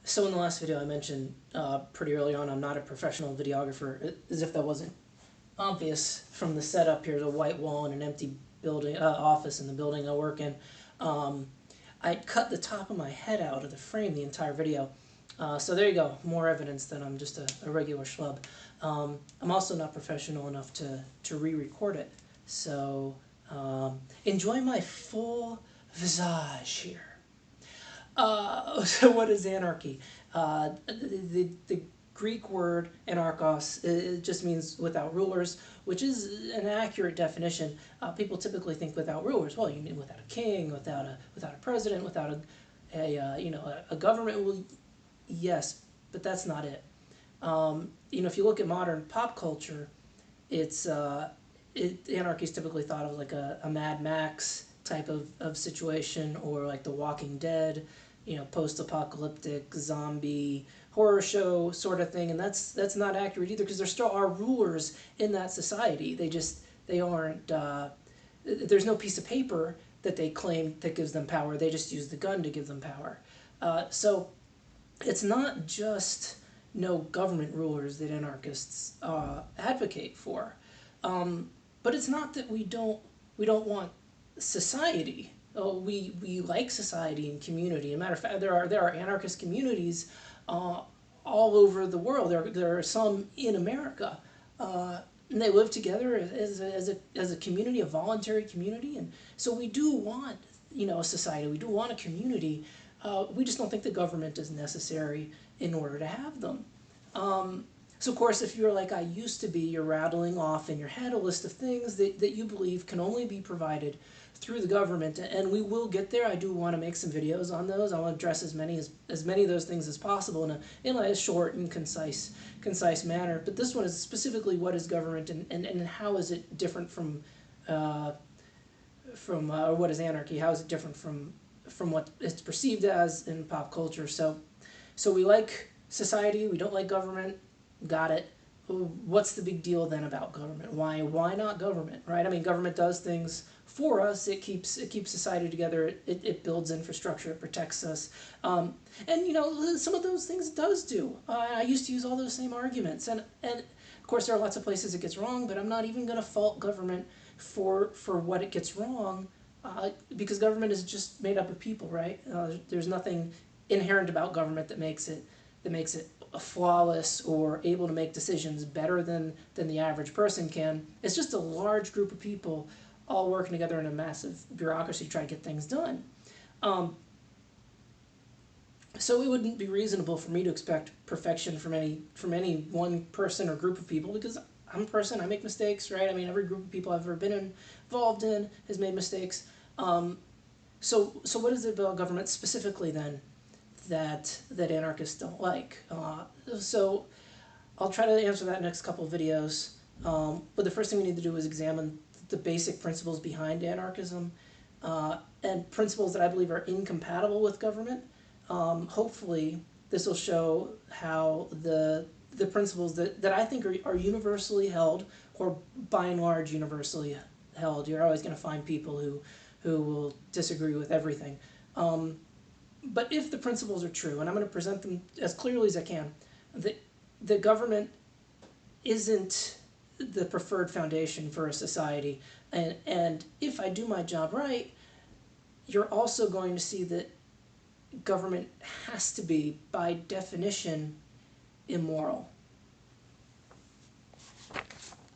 So in the last video I mentioned pretty early on I'm not a professional videographer, as if that wasn't obvious from the setup. Here's a white wall and an empty building office in the building I work in. I cut the top of my head out of the frame the entire video. So there you go, more evidence that I'm just a regular schlub. I'm also not professional enough to re-record it. So enjoy my full visage here. So what is anarchy? The Greek word anarchos, it just means without rulers, which is an accurate definition. People typically think without rulers. Well, you mean without a king, without a president, without a government. Well, yes, but that's not it. If you look at modern pop culture, anarchy is typically thought of like a Mad Max type of situation, or like The Walking Dead, post-apocalyptic zombie horror show sort of thing. And that's not accurate either, because there still are rulers in that society. They aren't. There's no piece of paper that they claim that gives them power. They just use the gun to give them power. So it's not just no government rulers that anarchists advocate for, but it's not that we don't want society. Oh, we like society and community. As a matter of fact, there are anarchist communities all over the world. There are some in America, and they live together as a community, a voluntary community. And so we do want a society. We do want a community. We just don't think the government is necessary in order to have them. So of course, if you're like I used to be, you're rattling off in your head a list of things that you believe can only be provided through the government, and we will get there. I do want to make some videos on those. I want to address as many of those things as possible in a short and concise manner. But this one is specifically what is government, and how is it different from or what is anarchy? How is it different from what it's perceived as in pop culture? So we like society, we don't like government. Got it. What's the big deal then about government? Why not government, right? I mean, government does things for us. It keeps society together. It builds infrastructure. It protects us. And some of those things it does do. I used to use all those same arguments, and of course there are lots of places it gets wrong. But I'm not even going to fault government for what it gets wrong, because government is just made up of people, right? There's nothing inherent about government that makes it flawless or able to make decisions better than the average person can. It's just a large group of people all working together in a massive bureaucracy to try to get things done. So it wouldn't be reasonable for me to expect perfection from any one person or group of people, because I'm a person, I make mistakes, right? I mean, every group of people I've ever been involved in has made mistakes. So what is it about government specifically then that anarchists don't like? So I'll try to answer that in the next couple of videos. But the first thing we need to do is examine the basic principles behind anarchism, and principles that I believe are incompatible with government. Hopefully this will show how the principles that I think are universally held, or by and large universally held. You're always going to find people who will disagree with everything. But if the principles are true, and I'm going to present them as clearly as I can, the government isn't the preferred foundation for a society. And if I do my job right, you're also going to see that government has to be, by definition, immoral.